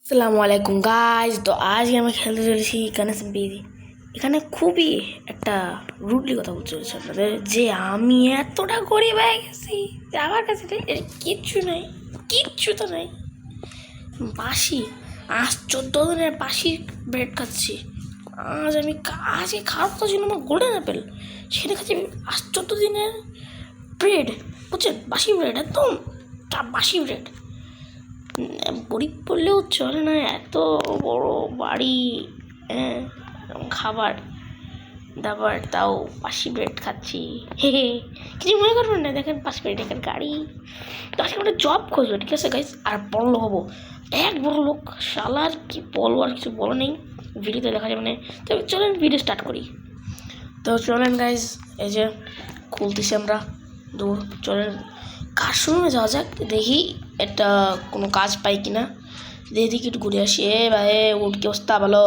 আসসালামু আলাইকুম গাইজ। তো আজকে আমি খেলতে চলেছি গণেশ বিড়ি। এখানে খুবই একটা রুডলি কথা বলতে চলেছে আপনাদের, যে আমি এতটা গরিব হয়ে গেছি যে আমার কাছে কিচ্ছু নেই, কিচ্ছু তো নেই। বাসি আজ 14 দিনের বাসি ব্রেড খাচ্ছি। আজকে খাওয়ার কথা ছিল আমার গোল্ডেন অ্যাপেল, সেখানে খাচ্ছি আজ 14 দিনের ব্রেড। বুঝছেন, বাসি ব্রেড, একদম বাসি ব্রেড। গরিব বললেও চলে না, এত বড় বাড়ি, হ্যাঁ, খাবার দাবার, তাও বাসি ব্রেড খাচ্ছি। হে হে, কিছু মনে করবেন না, দেখেন বাসি ব্রেড, দেখেন গাড়ি। তো আজকে একটা জব খুঁজবো, ঠিক আছে গাইস, আর বড় লোক হবো, এক বড় লোক। শালার কি বলবো, আর কিছু বলো নেই, ভিডিওতে দেখা যাবে না। তো চলেন ভিডিও স্টার্ট করি। তো চলেন গাইস, এই যে খুলতেছি আমরা, দূর চলেন কার শুনে যাওয়া যাক, দেখি একটা কোনো কাজ পাই কিনা, দেখি একটু ঘুরে আসি। ভাই উঠ, কি অবস্থা, ভালো?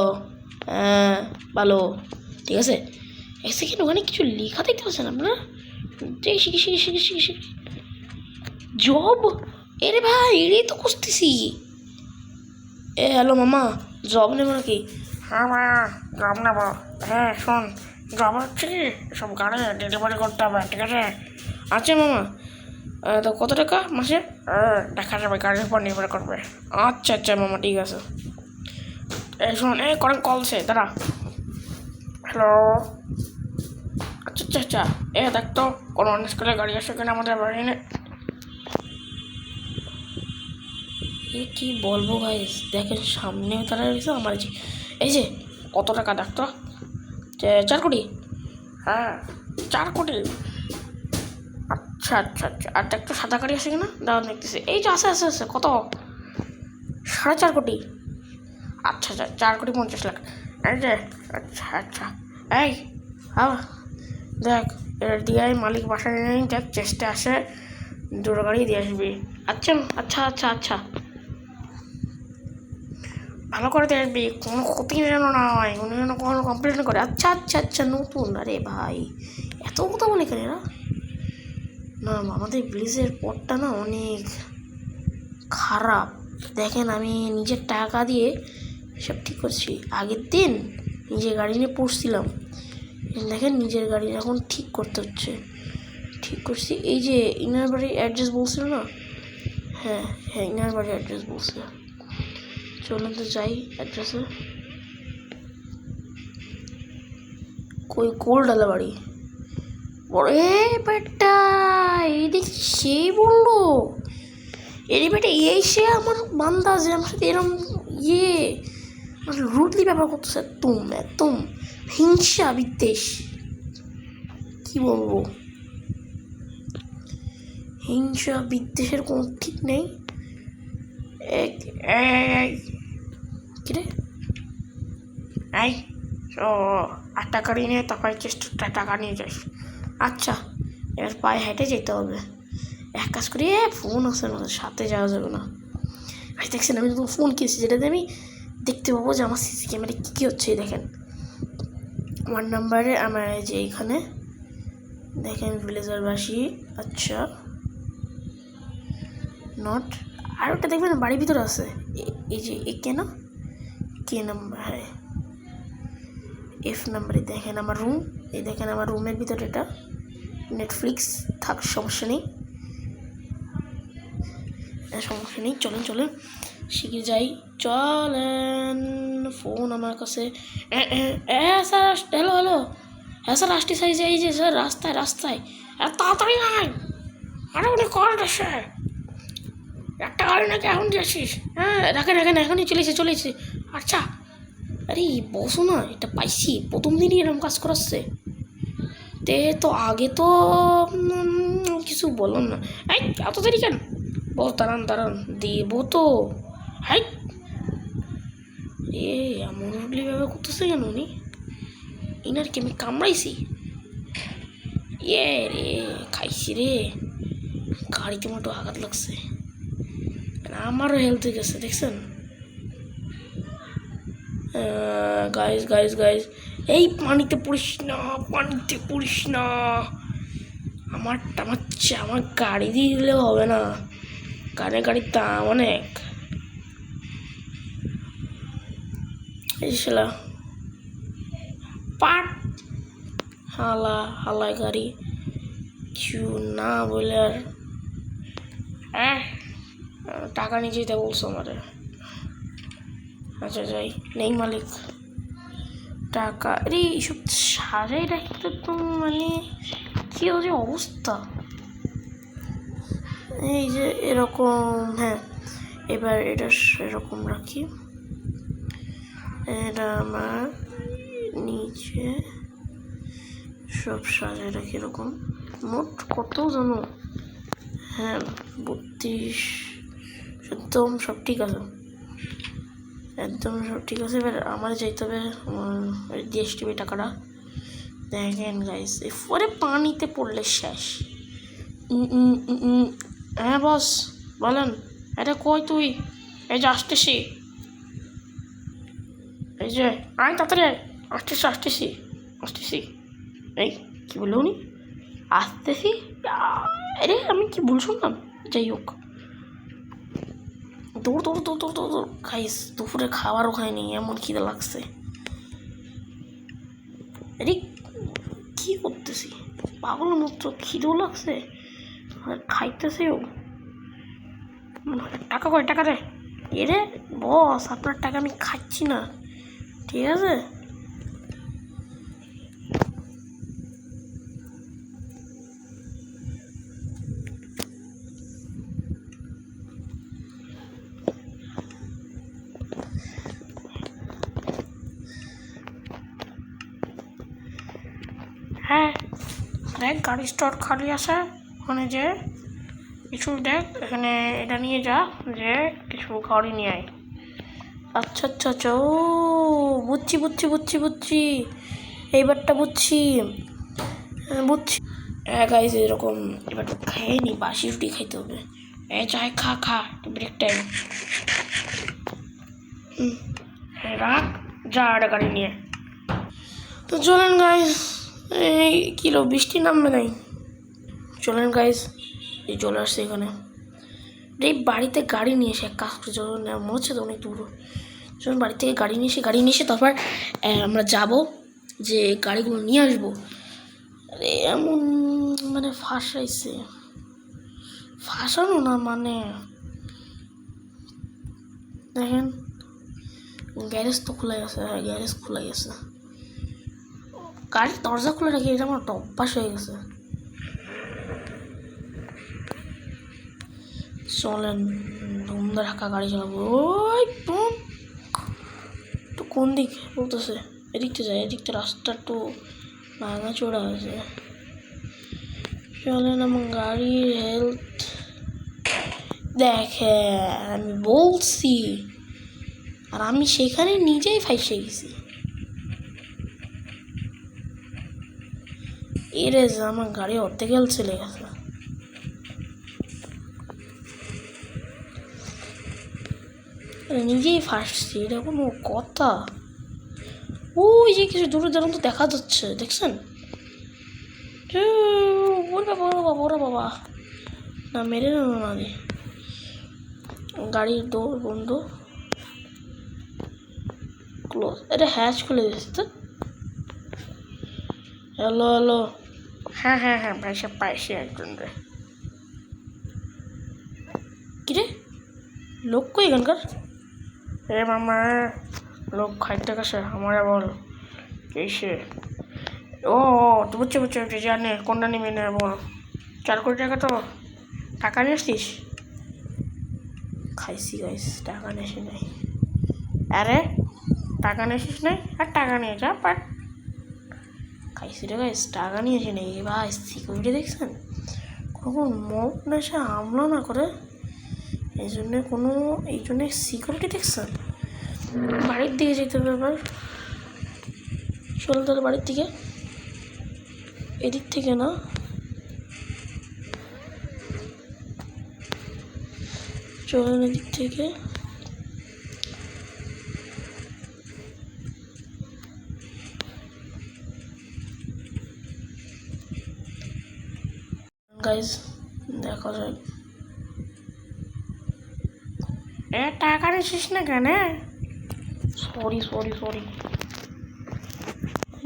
হ্যাঁ ভালো, ঠিক আছে। এক সেকেন্ড, ওখানে কিছু লেখা দেখতে পাচ্ছেন আপনারা? শিখি শিখি শিখি শিখি শিখি জব। এরে ভাই, এটাই তো খুঁজতেছি। হ্যালো মামা, জব নেবো নাকি? হ্যাঁ ভাইয়া, জব নেবো। হ্যাঁ শোন, জব হচ্ছে কি, সব গাড়ি ডেলিভারি করতে হবে, ঠিক আছে? আচ্ছা মামা, তো কত টাকা মাসে? দেখা যাবে, গাড়ির উপর নির্ভর করবে। আচ্ছা আচ্ছা মামা, ঠিক আছে। এই শোন, এই করেন কলছে, দাঁড়া। হ্যালো, আচ্ছা আচ্ছা আচ্ছা, দেখ তো কোনো অনেক করে গাড়ি আসে কিনা আমাদের বাড়ি নে। কি বলবো ভাই, দেখেন সামনেও তারা রয়েছে আমার এই যে। কত টাকা দেখ তো? 4 কোটি। হ্যাঁ, 4 কোটি। আচ্ছা আচ্ছা আচ্ছা, আর দেখ তো সাদা গাড়ি আসে কিনা, দাঁড়ান দেখতেছি। এই যে আছে আছে আছে, কত? 4.5 কোটি। আচ্ছা আচ্ছা, 4,50,00,000। এই যে, আচ্ছা আচ্ছা, এই হ্যাঁ দেখ, এর মালিক বাসায় নেই, দেখ চেষ্টা আসে, দুটো গাড়ি দিয়ে আসবি। আচ্ছা আচ্ছা আচ্ছা আচ্ছা, ভালো করে দিয়ে আসবি, কোনো ক্ষতি যেন না হয়, উনি যেন কোনো কমপ্লেন করে। আচ্ছা আচ্ছা আচ্ছা, নতুন? আরে ভাই, এত কথা বলে কেন এরা? না, আমাদের ব্রিজের পথটা না অনেক খারাপ। দেখেন, আমি নিজের টাকা দিয়ে সব ঠিক করছি। আগের দিন নিজের গাড়ি নিয়ে পড়ছিলাম, দেখেন নিজের গাড়ি এখন ঠিক করতে হচ্ছে, ঠিক করছি। এই যে ইনার বাড়ির অ্যাড্রেস বলছিল না? হ্যাঁ হ্যাঁ, ইনার বাড়ির অ্যাড্রেস বলছিল। চলুন তো যাই অ্যাড্রেসে। কই কোলডালা বাড়ি? এ বেটা, এই দেখি সেই বললো। এর বেটা এই সে আমার বান্দা, যে আমার সাথে এরম ইয়ে রুটলি ব্যবহার করতেছে, একদম একদম হিংসা বিদ্বেষ। কি বলবো, হিংসা বিদ্বেষের কোনো ঠিক নেই। কিরে, এই ও, 8 টাকা নিয়ে তারপরে চেষ্টা টাকা নিয়ে যাস। আচ্ছা, এবার পায়ে হেঁটে যেতে হবে। এক কাজ করি, ফোন আছে আমাদের সাথে, যাওয়া যাবে না। ভাই দেখছেন, আমি নতুন ফোন কিনছি, যেটাতে আমি দেখতে পাবো যে আমার সিসি ক্যামেরা কী কী হচ্ছে। দেখেন আমার নাম্বারে, আমার এই যে এইখানে দেখেন ভিলেজারবাসী। আচ্ছা, নট, আর ওটা দেখবেন বাড়ির ভিতরে আছে। এই যে এ কেন, কে নাম্বার, হ্যাঁ F নাম্বারে। দেখেন আমার রুম, এই দেখেন আমার রুমের ভিতরে এটা নেটফ্লিক্স থাক, সমস্যা নেই, সমস্যা নেই। চলেন চলেন শিখে যাই, চলেন। ফোন আমার কাছে। স্যার, হ্যালো হ্যালো, হ্যাঁ স্যার আসতে চাইছে, এই যে স্যার রাস্তায় রাস্তায়। তাড়াতাড়ি আয়, আরে উনি কল আসে। একটা গাড়ি নাকি এখন যাচ্ছিস? হ্যাঁ রাখেন রাখেন, এখনই চলেছে। আচ্ছা, আরে বসো না, এটা পাইছি, প্রথম দিনই এরকম কাজ করাচ্ছে। তো আগে তো কিছু বললাম না। এই এত দেরি কেন? দাঁড়ান দাঁড়ান, দেবো তো। হাই, এমন রুডলি ব্যবহার করতেছে কেন উনি? ইনার কি আমি কামড়াইছি? রে, খাইছি রে, গাড়িতে মোটো আঘাত লাগছে, আমারও হেলথ গেছে, দেখছেন? গাইজ গাইজ গাইজ, এই পানিতে পড়িস না, পানিতে পড়িস না। আমার গাড়ি দিয়ে দিলেও হবে না, গাড়ির দাম অনেক। এই শালা পাট হালায় গাড়ি কিছু না বলে আর টাকা নিয়ে যেতে বলছো আমারে। আচ্ছা যাই, নেই মালিক টাকা। আরে এইসব সারাই রাখতে তো মানে কি যে অবস্থা। এই যে এরকম, হ্যাঁ এবার এটা এরকম রাখি, এটা আমার নিচে সব সাজায় রাখি এরকম। মোট কত জানো? হ্যাঁ 32, একদম সব ঠিক আছে, একদম সব ঠিক আছে। এবার আমার যাইতে হবে জিএসটিভি টাকাটা। দেখেন গাইস, এরপরে পানিতে পড়লে শেষ। হ্যাঁ বস বলেন। এটা কই তুই? এই যে আসতেছি, এই যে আয় তাড়াতাড়ি আসতেছি। এই কি বললো উনি? আসতেছি? আরে আমি কি ভুল শুনলাম? যাই হোক, দৌড় খাইস। দুপুরে খাবারও খাইনি, এমন খিদে লাগছে। আরে কি করতেছি পাগলের মতো, খিদেও লাগছে আর খাইতেছেও। টাকা কয়? টাকা রে। এরে বস, আপনার টাকা আমি খাচ্ছি না, ঠিক আছে? হ্যাঁ দেখ, গাড়ি স্টোর খালি আছে, ওখানে যে কিছু দেখ, এখানে এটা নিয়ে যা, যে কিছু গাড়ি নিয়ে আয়। আচ্ছা ও বুঝছি, এইবারটা বুঝছি। গাইজ এরকম এবার খেয়ে নি, বাসি রুটি খাইতে হবে। চাই খা ব্রেক টাইম। রাখ, যা একটা গাড়ি নিয়ে। তো চলেন গাইজ, এই কিলো বৃষ্টি নামবে নাই, চলেন গাইজ এই চলে আসছে এখানে। এই বাড়িতে গাড়ি নিয়ে এসে এক কাজ করে, চলুন মনে হচ্ছে তো অনেক দূর, চলুন বাড়ি থেকে গাড়ি নিয়ে এসে তারপর আমরা যাব, যে গাড়িগুলো নিয়ে আসবো। আরে এমন মানে ফাঁসানো না, মানে দেখেন গ্যারেজ তো খোলাই আছে। হ্যাঁ গ্যারেজ খোলাই আছে, গাড়ির দরজা খুলে রাখি, এটা আমার অভ্যাস হয়ে গেছে। চলেন ধুমধার হাঁকা গাড়ি চালাবো। ওই তো কোন দিক বলতেছে? এদিকটা যায়, এদিকটা রাস্তা একটু ভাঙা চোরা আছে। চলেন আমার গাড়ির হেলথ দেখে, আমি বলছি, আর আমি সেখানে নিজেই ফাইসে গেছি। এরে আমার গাড়ি অর্ধেক চলে গেছে। নিজেই ফাঁসছি, এটা কোনো কথা? ওই যে কিছু দূরে তো দেখা যাচ্ছে, দেখছেন? ওরা বাবা না, মেরে না রে। গাড়ির দৌড় বন্ধ, ক্লোজ। এটা হ্যাচ খুলে দিচ্ছে তো। হ্যালো হ্যাঁ ভাই সব পাইছি একজন রে। কিরে লোক কই এখানকার? মামা লোক খাইতে গেছে, আমারে বল কেসে। ও তো বুঝছে জানে কোনটা নিবি না, বল। 4 কোটি টাকা, তো টাকা নিয়ে আসছিস? খাইছি গাইস, টাকা নিয়ে আসি নাই। আরে টাকা নিয়ে আসিস নাই, আর টাকা নিয়ে যা পাট। খাইছি রে গাইস, টাকা নিয়ে আসি নাই। ভাই সিকিউরিটি দেখছেন, কখন মত নেশা হামলা না করে, এই জন্যে সিকিউরিটি দেখছেন। বাড়ির দিকে যেতে হবে এবার, চলো তাহলে বাড়ির দিকে। এদিক থেকে না, চলেন এদিক থেকে। গাইজ দেখা যায়। টাকা নিছিস না কেন? সরি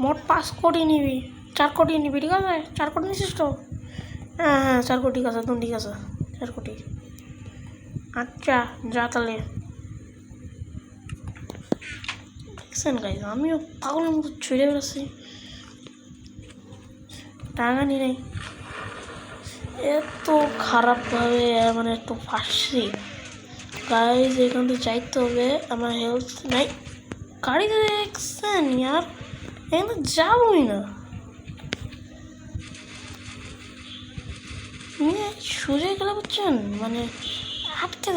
মোট 5 কোটি নিবি, 4 কোটি নিবি, ঠিক আছে? 4 কোটি নিছিস তো? হ্যাঁ 4 কোটি, ঠিক আছে, একদম ঠিক আছে, 4 কোটি। আচ্ছা যা তাহলে। দেখছেন গাইজ, আমিও পাগলের মতো ছুঁড়ে বেড়াচ্ছি, টাকা নি নাই। এত খারাপভাবে মানে একটু ফাঁসছি গাইজ, এখান থেকে যাইতে হবে। আমার হেলথ নাই। গাড়িতে দেখছেন ইয়ার, এখানে যাবোই না। সোজা গেলে বুঝছেন, মানে আটকে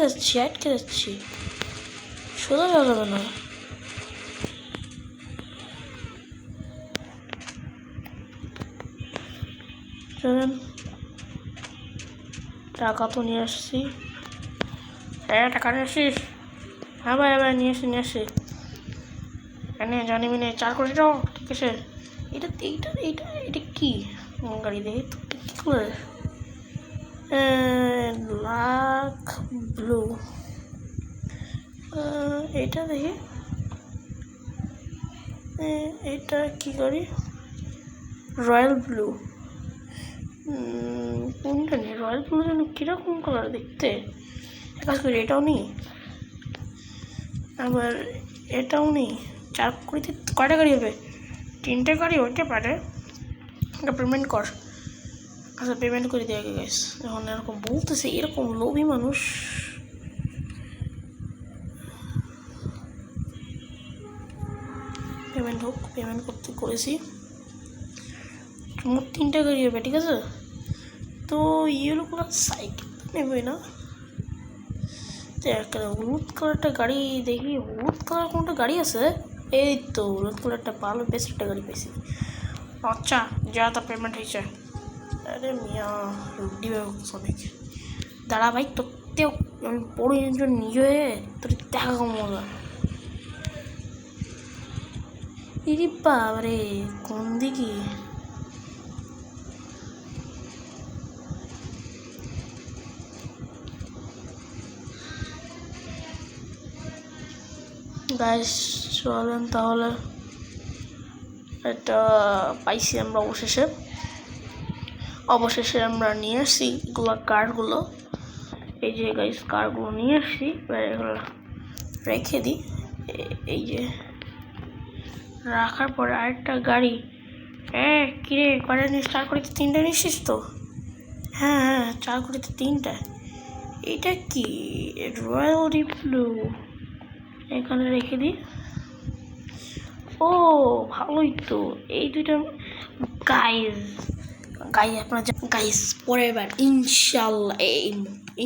যাচ্ছি, সোজা যাওয়া যাবে না। চলেন, টাকা তো নিয়ে আসছি। হ্যাঁ টাকা নিয়ে আসিস? হ্যাঁ ভাই নিয়ে আসি। এনে জানি মিনে 4 কোটি টাকা, ঠিক আছে। এটা কি গাড়ি, দেখি তো কি করে। লাক ব্লু, এটা দেখি, এটা কি গাড়ি? Royal blue. কোনটা নেই? রয়্যাল ব্লু যেন কীরকম কালার দেখতে। কাজ করি, এটাও নেই, আবার এটাও নেই। 4 কোটিতে কয়টা গাড়ি হবে? 3টে গাড়ি হইতে পারে। একটা পেমেন্ট কর। আচ্ছা পেমেন্ট করে দিয়ে আগে গাইস, এখন এরকম বলতেছে, এরকম লোভী মানুষ। পেমেন্ট হোক, পেমেন্ট করেছি। মোট 3টে গাড়ি হবে, ঠিক আছে। তো ইয়েলো কালার সাইকেল নেবে না, তো একটা হলুদ কালারটা গাড়ি দেখি। হলুদ কালার কোনটা গাড়ি আছে? এই তো হলুদ কালারটা ভালো, বেস্ট একটা গাড়ি পেয়েছি। আচ্ছা যা, তা পেমেন্ট হয়েছে। আরে মিয়া দিবে অনেক। দাঁড়া ভাই, তোরতেও আমি বড় একজন নিজে, তোর দেখা কম মজা। ইরি বাবারে, কোন দিকে? গাইস চলেন তাহলে, এটা পাইছি আমরা অবশেষে আমরা নিয়ে আসছি এগুলো, কারগুলো। এই যে গাইস কারগুলো নিয়ে আসছি, এগুলো রেখে দিই। এই যে রাখার পরে আরেকটা গাড়ি। কিরে কয়টা নিস? 4 কোটিতে 3টে নিচ্ছিস তো? হ্যাঁ 4 কোটিতে 3টা। এটা কি? রয়্যাল ব্লু, এখানে রেখে দিই। ও ভালোই তো, এই দুইটা। গাইস আপনারা গাইস, পরের বার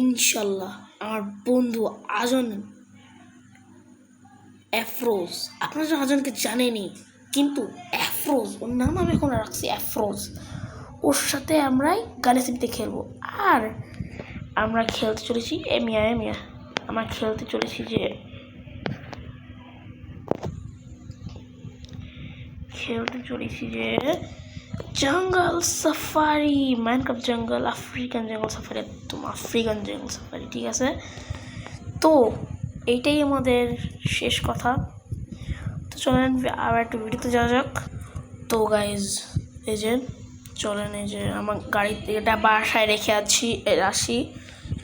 ইনশাল্লাহ আমার বন্ধু আজন অ্যাফরোজ, আপনারা তো আজনকে জানেনি, কিন্তু অ্যাফরোজ ওর নাম আমি এখন রাখছি অ্যাফরোজ। ওর সাথে আমরাই গানেসিপিতে খেলবো। আর আমরা খেলতে চলেছি আমরা খেলতে চলেছি যে জঙ্গল সাফারি, মাইনক্রাফট জঙ্গল, আফ্রিকান জঙ্গল সাফারি, একদম আফ্রিকান জঙ্গল সাফারি, ঠিক আছে। তো এইটাই আমাদের শেষ কথা। তো চলেন আবার একটু ভিডিওতে যাওয়া যাক। তো গাইজ এই যে চলেন, এই যে আমার গাড়িতে এটা বাসায় রেখে আসি।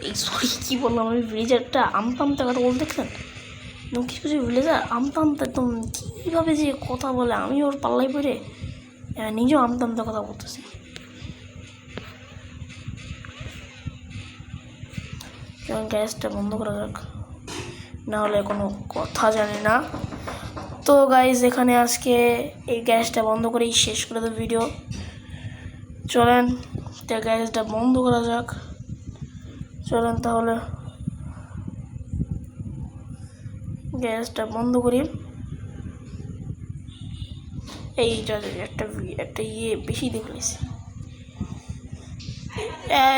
এই সরি কী বললাম আমি, ব্রিজেরটা আমতামতে কথা বলতে দেখছেন, কিছু ভিলেজার আমতামতে একদম কীভাবে যে কথা বলে, আমি ওর পাল্লাই পড়ে নিজেও আমতামতে কথা বলতেছি। গ্যাসটা বন্ধ করা যাক, না হলে কোনো কথা জানি না। তো গাইজ এখানে আজকে এই গ্যাসটা বন্ধ করেই শেষ করে দেবো ভিডিও। চলেন গ্যাসটা বন্ধ করা যাক। চলেন তাহলে গ্যাসটা বন্ধ করি। এইটা একটা বেশি দেখলেছি।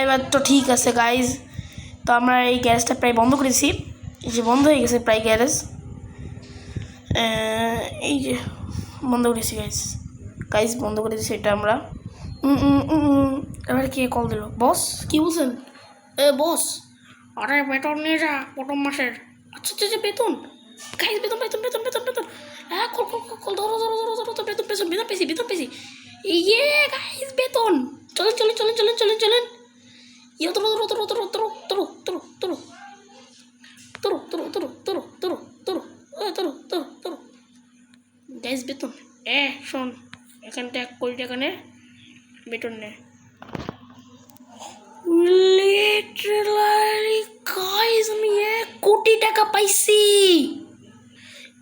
এবার তো ঠিক আছে গাইজ, তো আমরা এই গ্যাসটা প্রায় বন্ধ করেছি। এই যে বন্ধ হয়ে গেছে প্রায় গ্যারেজ, এই যে বন্ধ করেছি গাইজ বন্ধ করে দিয়েছি এটা আমরা। এবার কে কল দিল? বস কি বলছেন? বস, আরে বেতন নিয়ে যা প্রথম মাসের। আচ্ছা বেতন গাইস বেতন বেতন বেতন বেতন বেতন হ্যাঁ খোল খোল খোল খোল ধরো ধরো ধরো ধরো বেতন পেছন বেতন পেয়েছি বেতন পেয়েছি ইয়ে গাইস বেতন চলেন চলেন চলেন চলেন চলেন চলেন ইয়ে ধরো ধরো ধরো ধরো ধরো ধরো ধরো ধরো ধরো ধরো ধরো ধরো ধরো ধরো ধরো ধরো গাইস বেতন শোন এখানটা 1 কোটি টাকা নে বেতন নে লিটারালি গাইস আমি 1 কোটি টাকা পাইছি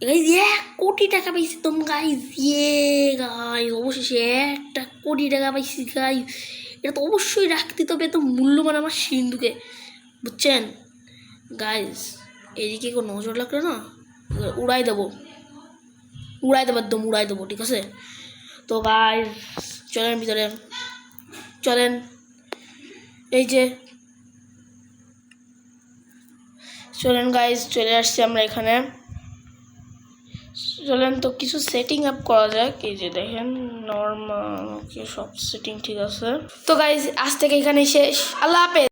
গাইস 1 কোটি টাকা পাইছি তোম গাইস গাইস অবশেষে 1 কোটি টাকা পাইছি গাইস এটা তো অবশ্যই রাখতে হবে তো মূল্যবান আমার সিন্ধুকে বুঝছেন গাইস এদিকে কোনো নজর লাগলে না উড়াই দেবো একদম উড়াই দেবো ঠিক আছে তো গাইস চলেন ভিতরে চলেন এই যে চলেন গাইস চলে আসছি আমরা এখানে চলেন তো কিছু সেটিং আপ করা যাক এই যে দেখেন নর্মাল ওকে সব সেটিং ঠিক আছে তো গাইস আজ থেকে এখানে শেষ আল্লাহ হাফেজ